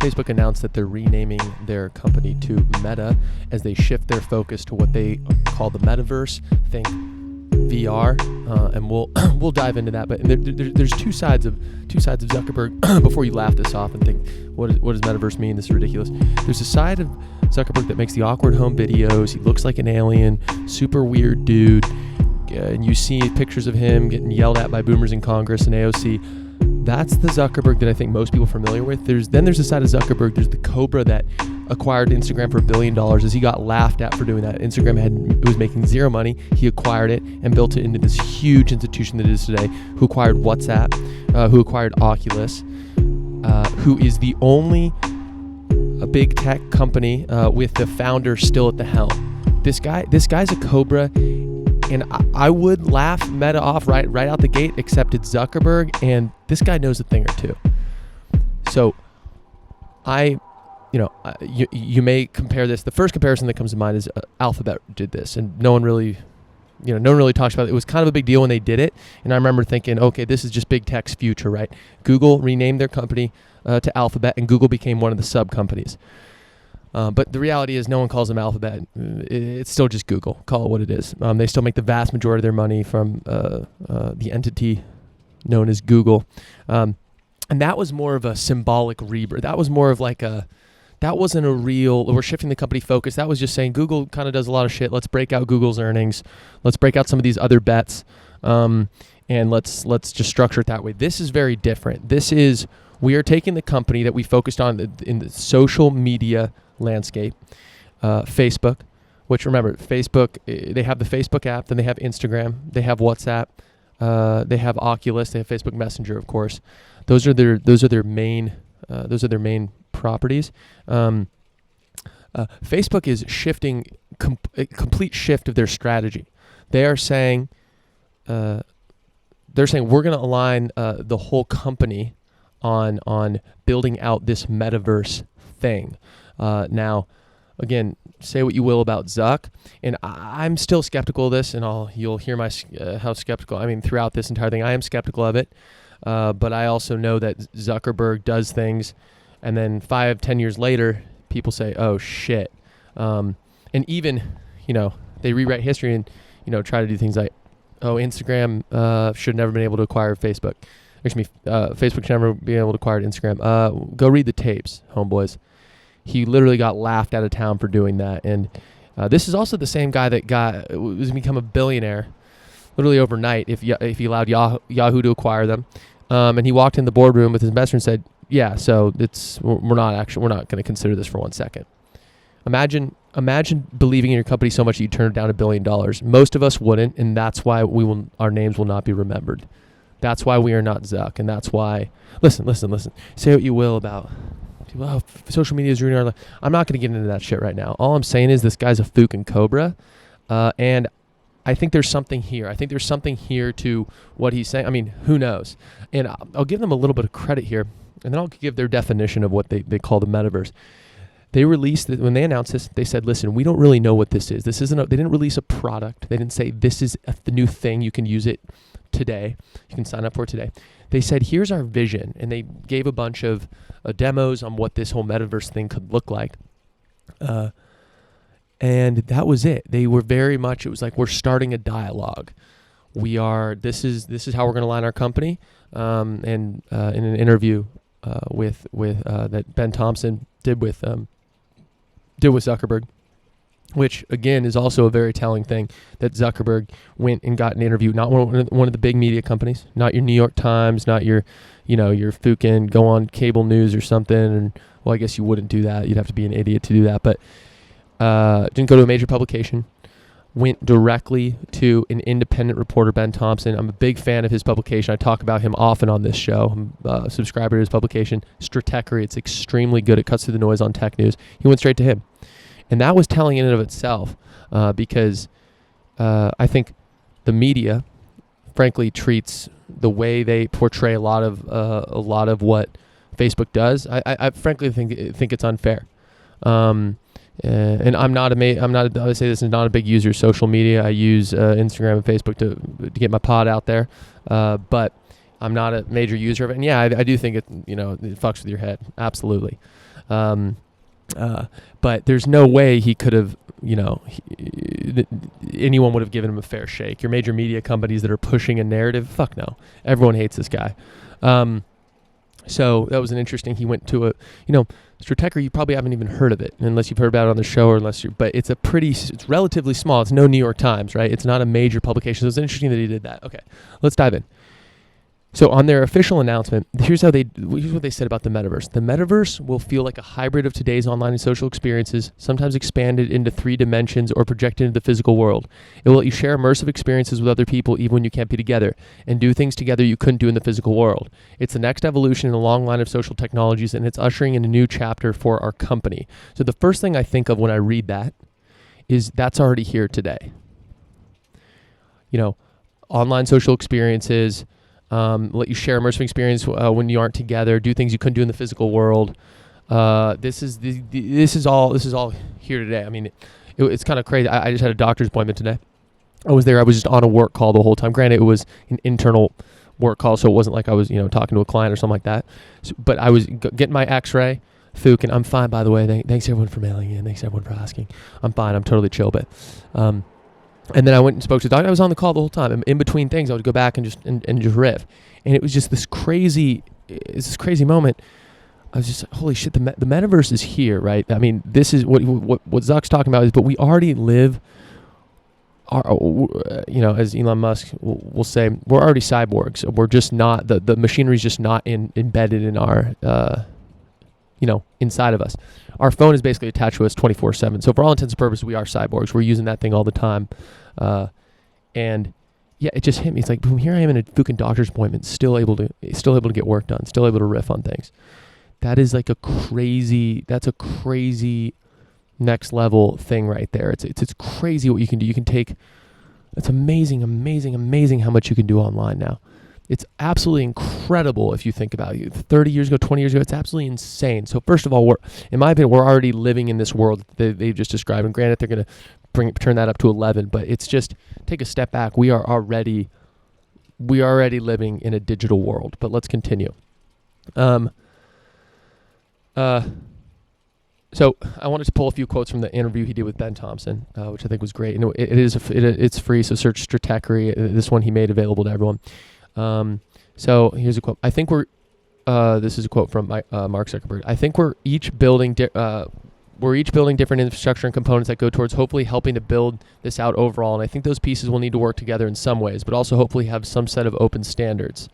Facebook announced that they're renaming their company to Meta as they shift their focus to what they call the metaverse. Think VR, and we'll dive into that. But there's two sides of Zuckerberg. Before you laugh this off and think, what does metaverse mean? This is ridiculous. There's a side of Zuckerberg that makes the awkward home videos. He looks like an alien, super weird dude, and you see pictures of him getting yelled at by boomers in Congress and AOC. That's the Zuckerberg that I think most people are familiar with. There's a side of Zuckerberg. There's the Cobra that acquired Instagram for $1 billion as he got laughed at for doing that. Instagram was making zero money. He acquired it and built it into this huge institution that it is today, who acquired WhatsApp, who acquired Oculus, who is the only big tech company with the founder still at the helm. This guy's a Cobra. And I would laugh Meta off right out the gate, except it's Zuckerberg, and this guy knows a thing or two. So you may compare this. The first comparison that comes to mind is Alphabet did this, and no one really talks about it. It was kind of a big deal when they did it, and I remember thinking, okay, this is just big tech's future, right? Google renamed their company to Alphabet, and Google became one of the sub companies. But the reality is no one calls them Alphabet. It's still just Google. Call it what it is. They still make the vast majority of their money from the entity known as Google. And that was more of a symbolic rebirth. That was more of like that wasn't a real, we're shifting the company focus. That was just saying Google kind of does a lot of shit. Let's break out Google's earnings. Let's break out some of these other bets. And let's just structure it that way. This is very different. We are taking the company that we focused on in the social media landscape, Facebook, which remember, Facebook, they have the Facebook app, then they have Instagram, they have WhatsApp, they have Oculus, they have Facebook Messenger, of course. Those are their main properties. Facebook is shifting a complete shift of their strategy. They are saying we're going to align the whole company on building out this metaverse thing. Now, again, say what you will about Zuck, and I'm still skeptical of this, and you'll hear how skeptical. I mean, throughout this entire thing, I am skeptical of it, but I also know that Zuckerberg does things, and then 5-10 years later, people say, "Oh shit," and even they rewrite history and try to do things like, "Oh, Instagram should have never been able to acquire Facebook." Facebook should never be able to acquire Instagram. Go read the tapes, homeboys. He literally got laughed out of town for doing that. And this is also the same guy that was become a billionaire literally overnight if he allowed Yahoo to acquire them. And he walked in the boardroom with his investor and said, "Yeah, so we're not going to consider this for 1 second." Imagine believing in your company so much that you turn it down $1 billion. Most of us wouldn't, and that's why our names will not be remembered. That's why we are not Zuck, and that's why. Listen. Say what you will about. Well, social media is ruining our life. I'm not going to get into that shit right now. All I'm saying is this guy's a fucking Cobra, and I think there's something here. I think there's something here to what he's saying. I mean, who knows? And I'll give them a little bit of credit here, and then I'll give their definition of what they call the metaverse. They released it when they announced this. They said, "Listen, we don't really know what this is. This isn't. They didn't release a product. They didn't say this is the new thing. You can use it today. You can sign up for it today." They said, "Here's our vision," and they gave a bunch of demos on what this whole metaverse thing could look like. And that was it. They were very much. It was like we're starting a dialogue. This is how we're going to line our company. And in an interview with that Ben Thompson did with Zuckerberg, which again is also a very telling thing, that Zuckerberg went and got an interview, not one of the big media companies, not your New York Times, not your fucking go on cable news or something. And well, I guess you wouldn't do that. You'd have to be an idiot to do that. But didn't go to a major publication. Went directly to an independent reporter, Ben Thompson. I'm a big fan of his publication. I talk about him often on this show. I'm a subscriber to his publication, Stratechery. It's extremely good. It cuts through the noise on tech news. He went straight to him. And that was telling in and of itself because I think the media, frankly, treats the way they portray a lot of what Facebook does. I frankly think it's unfair. And I say this is not a big user of social media. I use Instagram and Facebook to get my pod out there. But I'm not a major user of it. And yeah, I do think it fucks with your head. Absolutely. But there's no way he could have, anyone would have given him a fair shake. Your major media companies that are pushing a narrative, fuck no. Everyone hates this guy. So that was an interesting, he went to Stratechery, you probably haven't even heard of it unless you've heard about it on the show or but it's it's relatively small. It's no New York Times, right? It's not a major publication. So it's interesting that he did that. Okay, let's dive in. So on their official announcement, here's what they said about the metaverse. The metaverse will feel like a hybrid of today's online and social experiences, sometimes expanded into 3 dimensions or projected into the physical world. It will let you share immersive experiences with other people even when you can't be together, and do things together you couldn't do in the physical world. It's the next evolution in a long line of social technologies, and it's ushering in a new chapter for our company. So the first thing I think of when I read that is that's already here today. Online social experiences, let you share immersive experience when you aren't together, do things you couldn't do in the physical world. This is all here today. I mean, it's kind of crazy. I just had a doctor's appointment today. I was just on a work call the whole time. Granted, it was an internal work call, so it wasn't like I was talking to a client or something like that. But I was getting my X-ray, Fook, and I'm fine, by the way. Thanks everyone for mailing in. Thanks everyone for asking. I'm fine. I'm totally chill, but. And then I went and spoke to the doctor. I was on the call the whole time. And in between things, I would go back and just riff. And it was just this crazy moment. I was just, holy shit, the metaverse is here, right? I mean, this is what Zuck's talking about, but we already live, as Elon Musk will say, we're already cyborgs. We're just not, the machinery's just not embedded in our, inside of us. Our phone is basically attached to us 24/7. So for all intents and purposes, we are cyborgs. We're using that thing all the time. And yeah, it just hit me. It's like, boom, here I am in a fucking doctor's appointment, still able to get work done, still able to riff on things. That is like that's a crazy next level thing right there. It's crazy what you can do. You can take, it's amazing how much you can do online now. It's absolutely incredible if you think about it. 30 years ago, 20 years ago, it's absolutely insane. So first of all, in my opinion, we're already living in this world that they've just described. And granted, they're going to turn that up to 11, but it's just, take a step back. We are already living in a digital world. But let's continue. So I wanted to pull a few quotes from the interview he did with Ben Thompson, which I think was great. It's free, so search Stratechery. This one he made available to everyone. So here's a quote. I think this is a quote from Mark Zuckerberg. I think we're each building different infrastructure and components that go towards hopefully helping to build this out overall. And I think those pieces will need to work together in some ways, but also hopefully have some set of open standards.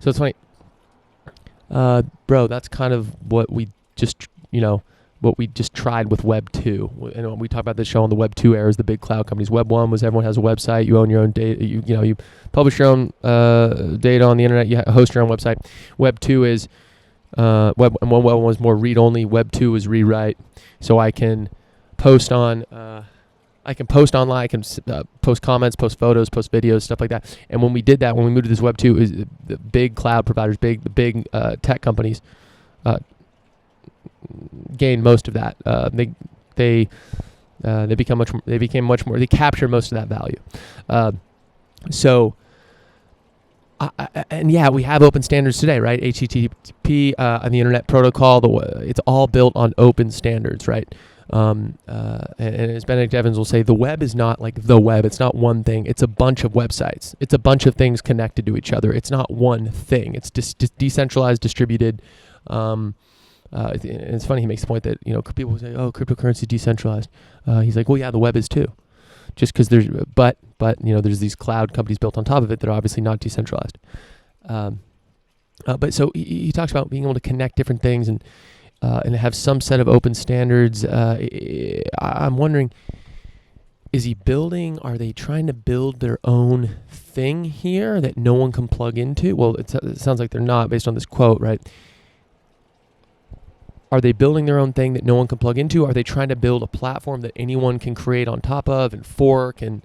So it's funny, bro, that's kind of what we just tried with Web 2. And we talk about this show on the Web 2 era is the big cloud companies. Web 1 was everyone has a website, you own your own data, you publish your own data on the internet, you host your own website. Web 2 is Web 1 was more read-only. Web 2 is rewrite. So I can post on, I can post online, I can post comments, post photos, post videos, stuff like that. And when we did that, when we moved to this Web 2, is the big cloud providers, the big tech companies gained most of that. They became much more. They captured most of that value. And yeah, we have open standards today, right? HTTP and the Internet Protocol. It's all built on open standards, right? And as Benedict Evans will say, the web is not like the web. It's not one thing. It's a bunch of websites. It's a bunch of things connected to each other. It's not one thing. It's decentralized, distributed. And it's funny, he makes the point that, people say, oh, cryptocurrency is decentralized. He's like, well, yeah, the web is too. Just because there's these cloud companies built on top of it that are obviously not decentralized. But so he talks about being able to connect different things and have some set of open standards. I'm wondering, are they trying to build their own thing here that no one can plug into? Well, it sounds like they're not based on this quote, right? Are they building their own thing that no one can plug into? Are they trying to build a platform that anyone can create on top of and fork and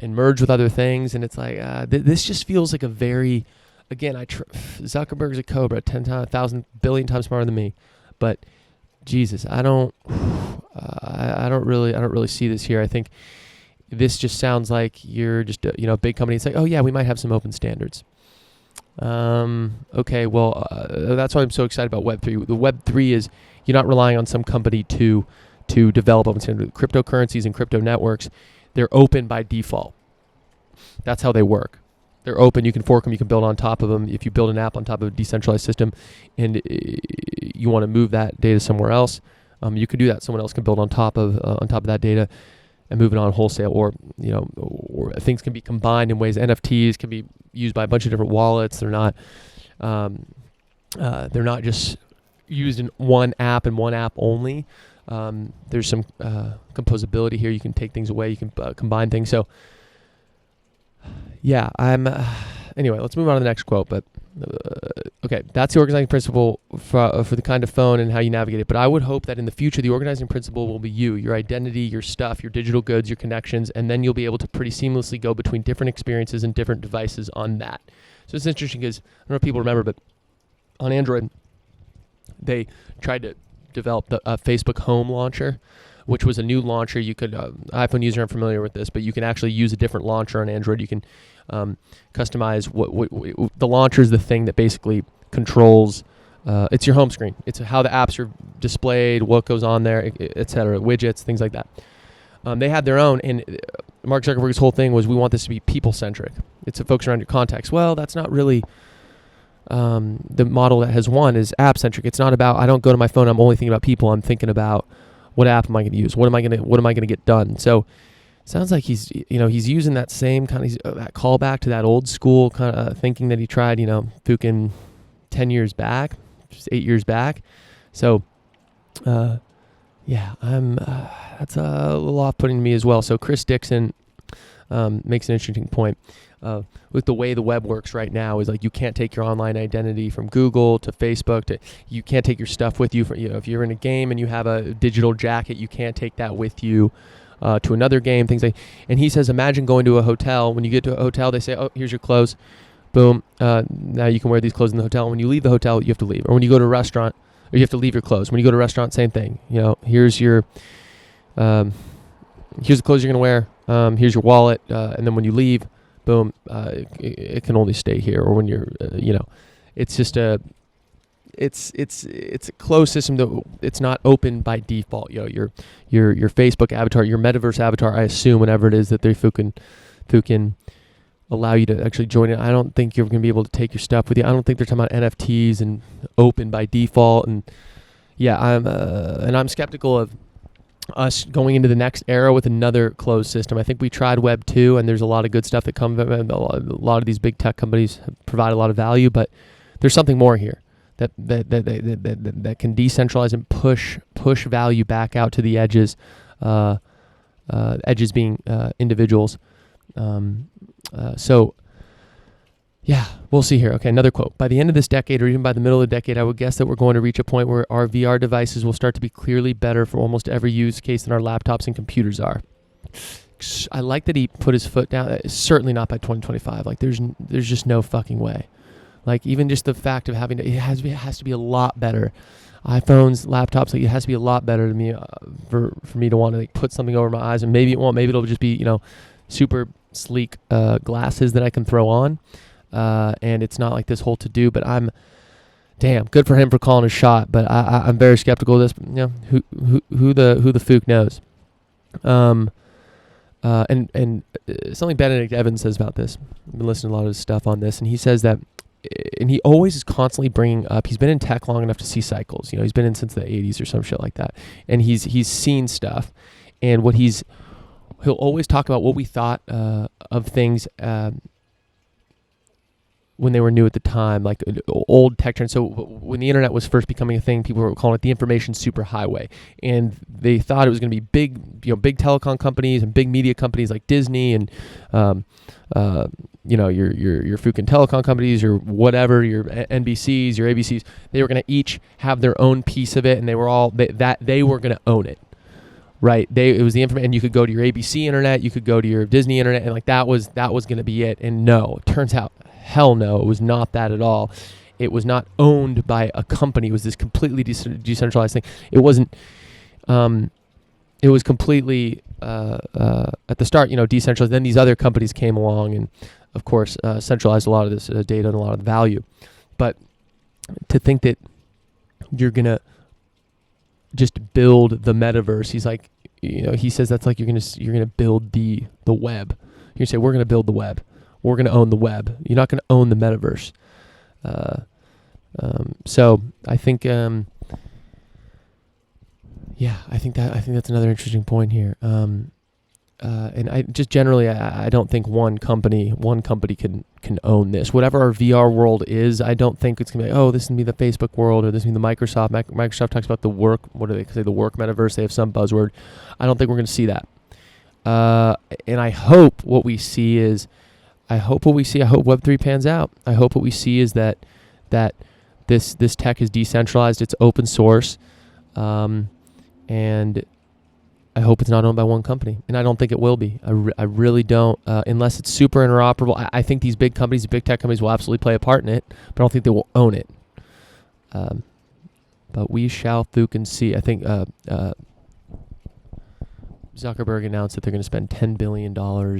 merge with other things? And it's like, this just feels like a very, again, Zuckerberg's a cobra, 10,000 billion times smarter than me. But Jesus, I don't really see this here. I think this just sounds like you're just a big company. It's like, oh yeah, we might have some open standards. Okay, well, that's why I'm so excited about Web3. The Web3 is you're not relying on some company to develop open standards. Cryptocurrencies and crypto networks, they're open by default. That's how they work. They're open. You can fork them. You can build on top of them. If you build an app on top of a decentralized system and you want to move that data somewhere else, you can do that. Someone else can build on top of that data and move it on wholesale, or things can be combined in ways. NFTs can be used by a bunch of different wallets. They're not just used in one app and one app only. There's some composability here. You can take things away. You can combine things. So yeah, anyway, let's move on to the next quote. But okay, that's the organizing principle for the kind of phone and how you navigate it. But I would hope that in the future, the organizing principle will be you, your identity, your stuff, your digital goods, your connections, and then you'll be able to pretty seamlessly go between different experiences and different devices on that. So it's interesting because I don't know if people remember, but on Android, they tried to develop the Facebook Home launcher, which was a new launcher. You could, iPhone users aren't familiar with this, but you can actually use a different launcher on Android. You can customize what the launcher is the thing that basically controls. It's your home screen. It's how the apps are displayed, what goes on there, etc. Widgets, things like that. They had their own, and Mark Zuckerberg's whole thing was, we want this to be people-centric. It's to focus around your contacts. Well, that's not really the model that has won. Is app-centric. It's not about, I don't go to my phone, I'm only thinking about people. I'm thinking about, what app am I going to use? What am I going to get done? So it sounds like he's using that same kind of that callback to that old school kind of thinking that he tried, fucking 10 years back, just 8 years back. So yeah, that's a little off-putting to me as well. So Chris Dixon makes an interesting point. With the way the web works right now is like, you can't take your online identity from Google to Facebook you can't take your stuff with you. If you're in a game and you have a digital jacket, you can't take that with you to another game, things like. And he says, imagine going to a hotel. When you get to a hotel, they say, oh, here's your clothes. Boom. Now you can wear these clothes in the hotel. When you leave the hotel, you have to leave. Or when you go to a restaurant, or you have to leave your clothes. When you go to a restaurant, same thing. Here's your here's the clothes you're going to wear. Here's your wallet. And then when you leave, boom, it can only stay here. Or when you're, it's just it's a closed system that it's not open by default. Your Facebook avatar, your metaverse avatar, I assume whenever it is that they can allow you to actually join it. I don't think you're going to be able to take your stuff with you. I don't think they're talking about NFTs and open by default. And yeah, I'm skeptical of us going into the next era with another closed system. I think we tried Web 2, and there's a lot of good stuff that comes. A lot of these big tech companies provide a lot of value, but there's something more here that can decentralize and push value back out to the edges. Edges being individuals. So yeah, we'll see here. Okay, another quote. By the end of this decade, or even by the middle of the decade, I would guess that we're going to reach a point where our VR devices will start to be clearly better for almost every use case than our laptops and computers are. I like that he put his foot down. Certainly not by 2025. Like there's just no fucking way. Like even just the fact of having to, it has to be a lot better. iPhones, laptops, like it has to be a lot better to me for me to want to like put something over my eyes, and maybe it won't. Maybe it'll just be super sleek glasses that I can throw on. And it's not like this whole to-do, but damn, good for him for calling a shot, but I'm very skeptical of this. Who the fook knows? And something Benedict Evans says about this. I've been listening to a lot of his stuff on this, and he says that, and he always is constantly bringing up, he's been in tech long enough to see cycles. He's been in since the 80s or some shit like that, and he's seen stuff, and he'll always talk about what we thought of things when they were new at the time, like old tech trends. So when the internet was first becoming a thing, people were calling it the information superhighway, and they thought it was going to be big telecom companies and big media companies like Disney and your fucking telecom companies or whatever, your NBCs, your ABCs. They were going to each have their own piece of it, and they were all they were going to own it. Right, it was the information, and you could go to your ABC internet, you could go to your Disney internet, and like that was going to be it. And no, it turns out, hell no, it was not that at all. It was not owned by a company. It was this completely decentralized thing. It wasn't. It was completely at the start, decentralized. Then these other companies came along and, of course, centralized a lot of this data and a lot of the value. But to think that you're gonna just build the metaverse, he's like, he says that's like you're gonna build the web. You're gonna say we're gonna build the web. We're gonna own the web. You're not gonna own the metaverse. So I think, I think that's another interesting point here. And I just generally, I don't think one company can own this. Whatever our VR world is, I don't think it's gonna be like, oh, this is gonna be the Facebook world, or this is gonna be the Microsoft. Microsoft talks about the work. What do they say? The work metaverse. They have some buzzword. I don't think we're gonna see that. And I hope what we see is, I hope Web3 pans out. I hope what we see is that this tech is decentralized. It's open source, and I hope it's not owned by one company, and I don't think it will be. I really don't, unless it's super interoperable. I think these big companies, big tech companies, will absolutely play a part in it, but I don't think they will own it. But we shall thuk and see. I think Zuckerberg announced that they're going to spend $10 billion a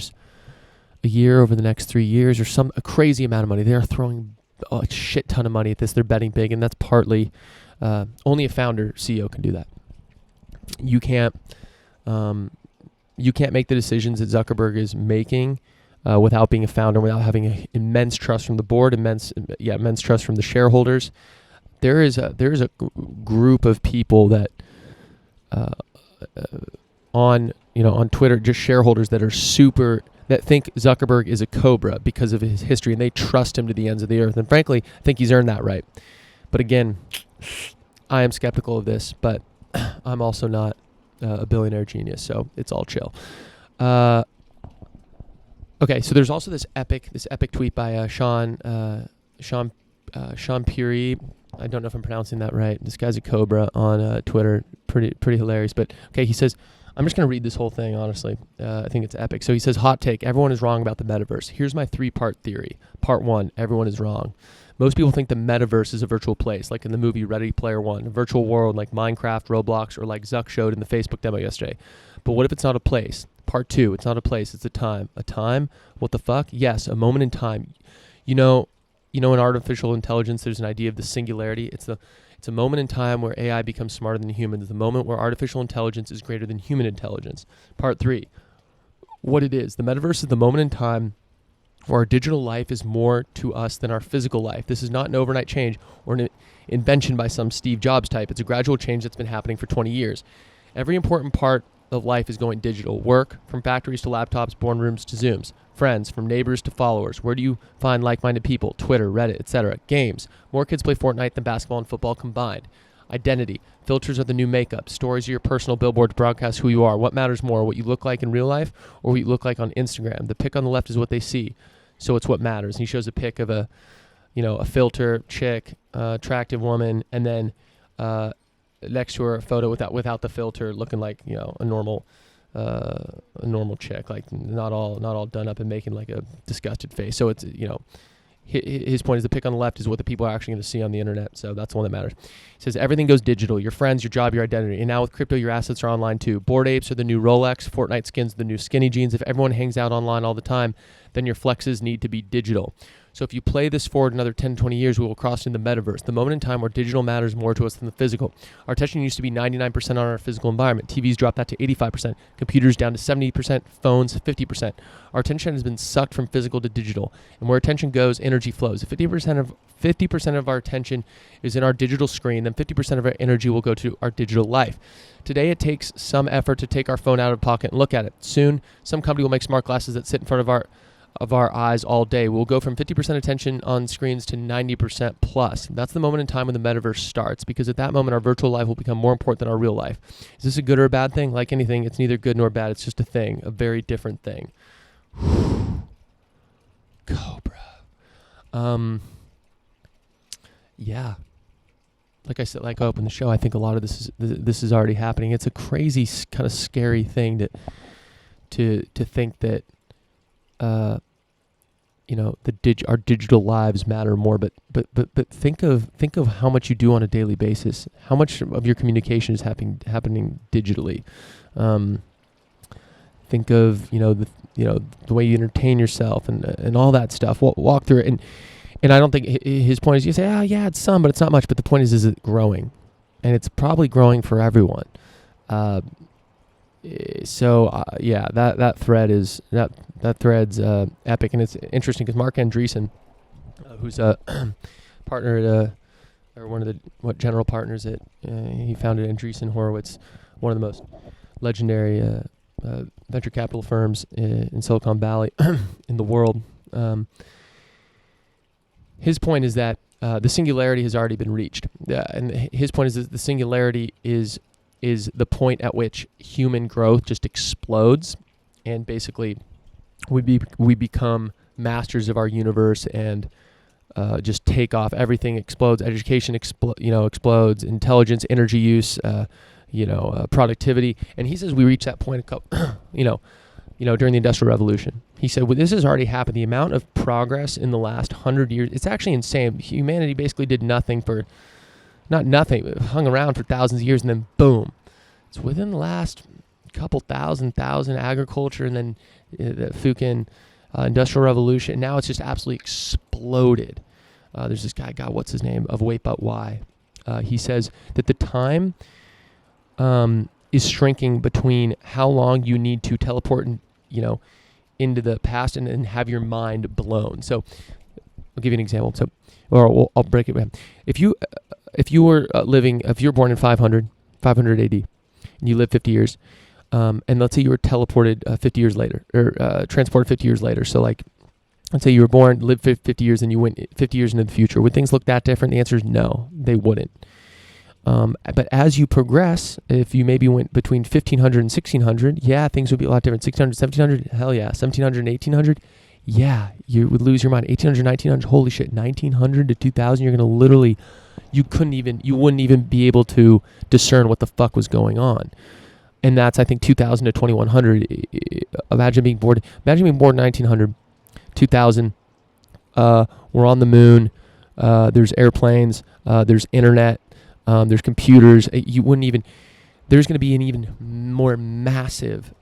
year over the next 3 years, or a crazy amount of money. They are throwing a shit ton of money at this. They're betting big, and that's partly only a founder CEO can do that. You can't make the decisions that Zuckerberg is making without being a founder, without having immense trust from the board, immense trust from the shareholders. There is a group of people that on Twitter, just shareholders that think Zuckerberg is a cobra because of his history, and they trust him to the ends of the earth. And frankly, I think he's earned that right. But again, I am skeptical of this, but I'm also not a billionaire genius, so it's all chill. Okay, so there's also this epic tweet by Sean Puri. I don't know if I'm pronouncing that right. This guy's a cobra on Twitter. Pretty hilarious. But okay, he says, I'm just going to read this whole thing, honestly. I think it's epic. So he says, hot take, everyone is wrong about the metaverse. Here's my 3-part theory. Part 1, everyone is wrong. Most people think the metaverse is a virtual place, like in the movie Ready Player One, a virtual world like Minecraft, Roblox, or like Zuck showed in the Facebook demo yesterday. But what if it's not a place? Part 2, it's not a place, it's a time. A time? What the fuck? Yes, a moment in time. In artificial intelligence, there's an idea of the singularity. It's a moment in time where AI becomes smarter than humans, the moment where artificial intelligence is greater than human intelligence. Part 3, what it is. The metaverse is the moment in time where our digital life is more to us than our physical life. This is not an overnight change or an invention by some Steve Jobs type. It's a gradual change that's been happening for 20 years. Every important part of life is going digital. Work, from factories to laptops, boardrooms to Zooms. Friends, from neighbors to followers. Where do you find like-minded people? Twitter, Reddit, etc. Games. More kids play Fortnite than basketball and football combined. Identity. Filters are the new makeup. Stories are your personal billboard to broadcast who you are. What matters more, what you look like in real life or what you look like on Instagram? The pic on the left is what they see, so it's what matters. And he shows a pic of a filter chick, attractive woman, and then next to her a photo without the filter, looking like a normal chick, like not all done up and making like a disgusted face. So it's his point is the pic on the left is what the people are actually going to see on the internet. So that's the one that matters. He says everything goes digital: your friends, your job, your identity. And now with crypto, your assets are online too. Bored apes are the new Rolex. Fortnite skins are the new skinny jeans. If everyone hangs out online all the time, then your flexes need to be digital. So if you play this forward another 10, 20 years, we will cross into the metaverse, the moment in time where digital matters more to us than the physical. Our attention used to be 99% on our physical environment. TVs dropped that to 85%, computers down to 70%, phones 50%. Our attention has been sucked from physical to digital, and where attention goes, energy flows. If 50% of our attention is in our digital screen, then 50% of our energy will go to our digital life. Today, it takes some effort to take our phone out of the pocket and look at it. Soon, some company will make smart glasses that sit in front of our eyes all day. We'll go from 50% attention on screens to 90% plus. That's the moment in time when the metaverse starts, because at that moment, our virtual life will become more important than our real life. Is this a good or a bad thing? Like anything, it's neither good nor bad. It's just a thing, a very different thing. Cobra. Yeah. Like I said, like I opened the show, I think a lot of this is already happening. It's a crazy, kind of scary thing to think that our digital lives matter more, but think of how much you do on a daily basis. How much of your communication is happening digitally. Think of, the way you entertain yourself and all that stuff. Walk through it. And I don't think his point is you say, yeah, it's some, but it's not much. But the point is it growing? And it's probably growing for everyone. That thread's epic. And it's interesting because Mark Andreessen, who's a partner at or one of the general partners at, he founded Andreessen Horowitz, one of the most legendary venture capital firms in Silicon Valley in the world. His point is that the singularity has already been reached. And his point is that the singularity is the point at which human growth just explodes, and basically we become masters of our universe and just take off. Everything explodes. Education explodes. Intelligence, energy use, productivity. And he says we reach that point during the Industrial Revolution. He said, well, this has already happened. The amount of progress in the last 100 years, it's actually insane. Humanity basically did nothing but hung around for thousands of years, and then boom. It's within the last couple thousand agriculture, and then the fucking Industrial Revolution. Now it's just absolutely exploded. There's this guy, God, what's his name, of Wait But Why. He says that the time is shrinking between how long you need to teleport into the past and then have your mind blown. So I'll give you an example. So, I'll break it down. If you were if you were born in 500 AD, and you lived 50 years, and let's say you were teleported 50 years later, or transported 50 years later. So let's say you were born, lived 50 years, and you went 50 years into the future. Would things look that different? The answer is no, they wouldn't. But as you progress, if you maybe went between 1500 and 1600, yeah, things would be a lot different. 1600, 1700, hell yeah. 1700 and 1800, yeah, you would lose your mind. 1800, 1900, holy shit. 1900 to 2000, you're going to literally, you wouldn't even be able to discern what the fuck was going on. And that's, I think, 2000 to 2100. Imagine being born in 1900, 2000, we're on the moon, there's airplanes, there's internet, there's computers. There's going to be an even more massive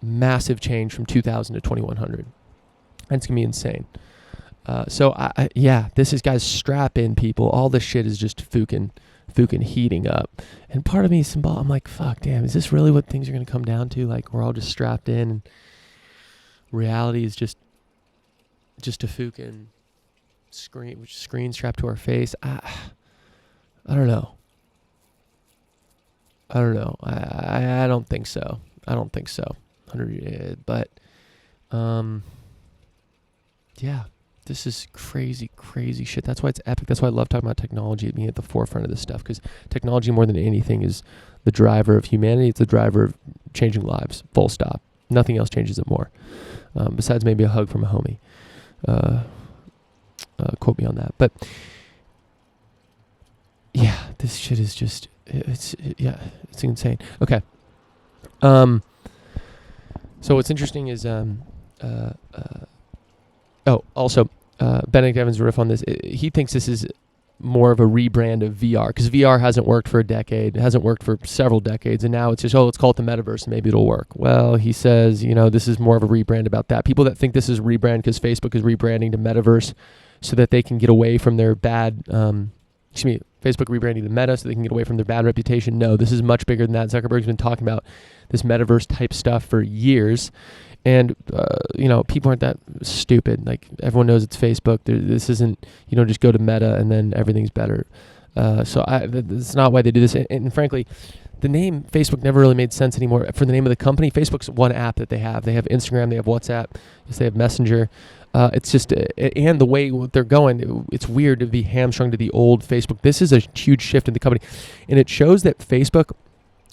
change from 2000 to 2100. That's going to be insane. This is, guys, strap in, people. All this shit is just fucking heating up. And part of me is I'm like, fuck, damn, is this really what things are going to come down to? Like, we're all just strapped in, and reality is just a fucking screen strapped to our face. I don't know. I don't think so. But this is crazy shit. That's why it's epic. That's why I love talking about technology, being at the forefront of this stuff, because technology, more than anything, is the driver of humanity. It's the driver of changing lives, full stop. Nothing else changes it more, besides maybe a hug from a homie. Quote me on that. But yeah, this shit is just, it's insane. Okay. So what's interesting is, also, Benedict Evans' riff on this, he thinks this is more of a rebrand of VR, because VR hasn't worked for a decade. It hasn't worked for several decades, and now it's just, let's call it the metaverse, and maybe it'll work. Well, he says, this is more of a rebrand about that. People that think this is a rebrand because Facebook is rebranding to metaverse so that they can get away from their bad, Facebook rebranding to Meta so they can get away from their bad reputation. No, this is much bigger than that. Zuckerberg's been talking about this metaverse type stuff for years. And, people aren't that stupid. Like, everyone knows it's Facebook. This isn't, you don't just go to Meta and then everything's better. That's not why they do this. And frankly, the name Facebook never really made sense anymore for the name of the company. Facebook's one app that they have. They have Instagram, they have WhatsApp, they have Messenger. It's just, and the way they're going, it's weird to be hamstrung to the old Facebook. This is a huge shift in the company. And it shows that Facebook,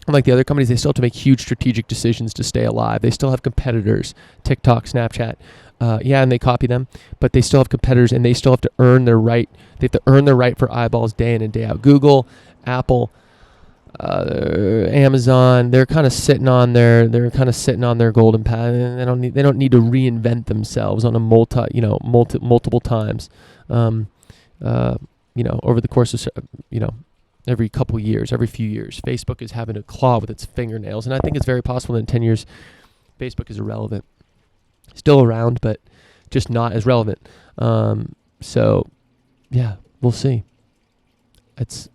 unlike the other companies, they still have to make huge strategic decisions to stay alive. They still have competitors, TikTok, Snapchat. And they copy them, but they still have competitors, and they still have to earn their right. They have to earn their right for eyeballs day in and day out. Google, Apple, Amazon, they're kind of sitting on their golden path, and they don't need to reinvent themselves on a multiple times, over the course of, every couple years, every few years. Facebook is having to claw with its fingernails, and I think it's very possible that in 10 years, Facebook is irrelevant. Still around, but just not as relevant. So, yeah, we'll see. It's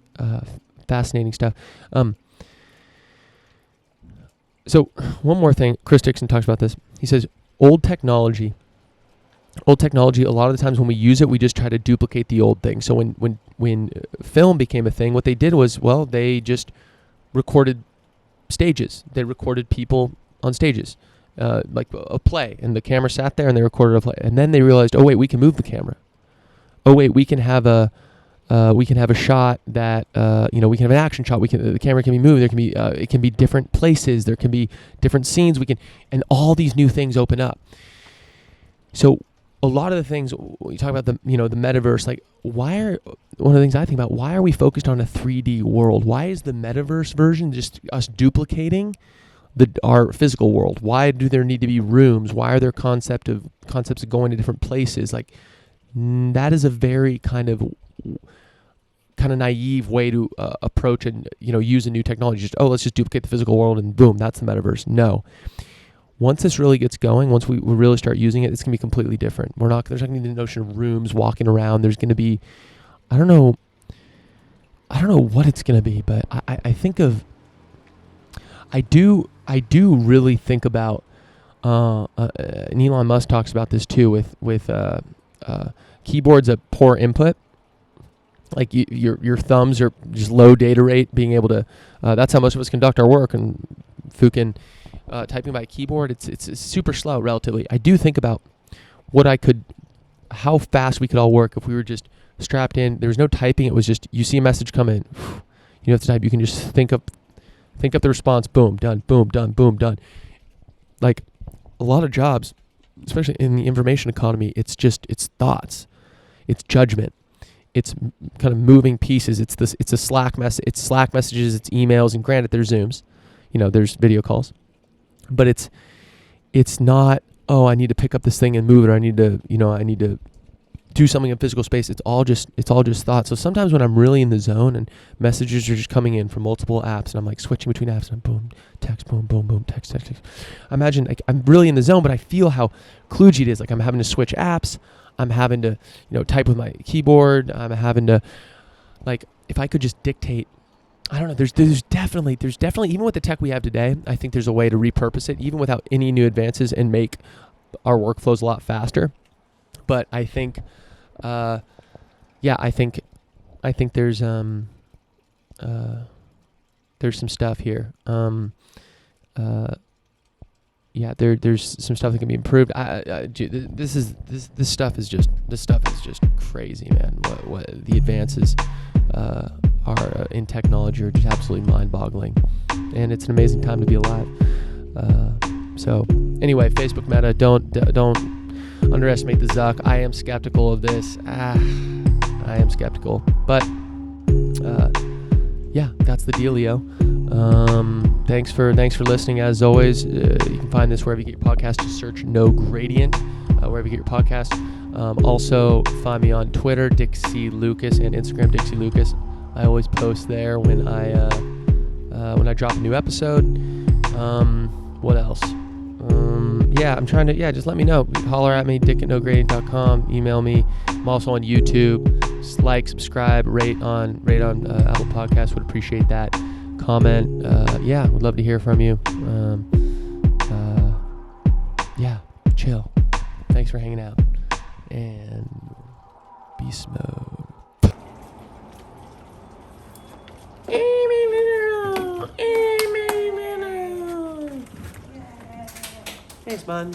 fascinating stuff. So one more thing, Chris Dixon talks about this. He says, old technology, a lot of the times when we use it, we just try to duplicate the old thing. So when film became a thing, what they did was, well, they just recorded stages. They recorded people on stages, like a play, and the camera sat there and they recorded a play. And then they realized, oh wait, we can move the camera. Oh wait, we can have a shot that we can have an action shot. The camera can be moved. There can be it can be different places. There can be different scenes. And all these new things open up. So a lot of the things you talk about, the metaverse, like one of the things I think about, why are we focused on a 3D world? Why is the metaverse version just us duplicating our physical world? Why do there need to be rooms? Why are there concepts of going to different places? Like that is a very kind of naive way to approach and use a new technology. Just let's just duplicate the physical world and boom, that's the metaverse. No. Once this really gets going, once we really start using it, it's gonna be completely different. There's not gonna be the notion of rooms, walking around. There's gonna be, I don't know what it's gonna be, but I do really think about, and Elon Musk talks about this too with keyboards at poor input. Like your thumbs are just low data rate, being able to, that's how most of us conduct our work. And Fukin, typing by a keyboard, it's super slow relatively. I do think about how fast we could all work if we were just strapped in. There was no typing. It was just, you see a message come in, you don't have to type. You can just think up the response. Boom, done. Boom, done. Boom, done. Like a lot of jobs, especially in the information economy, it's thoughts, it's judgment. It's kind of moving pieces. It's a Slack message. It's Slack messages. It's emails. And granted, there's Zooms, there's video calls, but it's not. Oh, I need to pick up this thing and move it, or I need to do something in physical space. It's all just thoughts. So sometimes when I'm really in the zone and messages are just coming in from multiple apps, and I'm like switching between apps, and I'm boom, text, boom, boom, boom, text. I imagine like I'm really in the zone, but I feel how kludgy it is. Like I'm having to switch apps. I'm having to, type with my keyboard. I'm having to, like, if I could just dictate, I don't know. There's definitely, even with the tech we have today, I think there's a way to repurpose it, even without any new advances, and make our workflows a lot faster. But I think, I think there's some stuff here. There's some stuff that can be improved. This stuff is just crazy, man. What the advances are in technology are just absolutely mind-boggling, and it's an amazing time to be alive. So anyway, Facebook Meta, don't underestimate the Zuck. I am skeptical of this. I am skeptical, but that's the dealio. Thanks for listening. As always, you can find this wherever you get your podcast. Just search No Gradient wherever you get your podcast. Also, find me on Twitter, Dixie Lucas, and Instagram, Dixie Lucas. I always post there when I drop a new episode. What else? I'm trying to, just let me know. Holler at me, dick@nogradient.com. Email me. I'm also on YouTube. Just like, subscribe, rate on Apple Podcasts. Would appreciate that. Comment. Would love to hear from you. Chill. Thanks for hanging out. And beast mode. Thanks, man.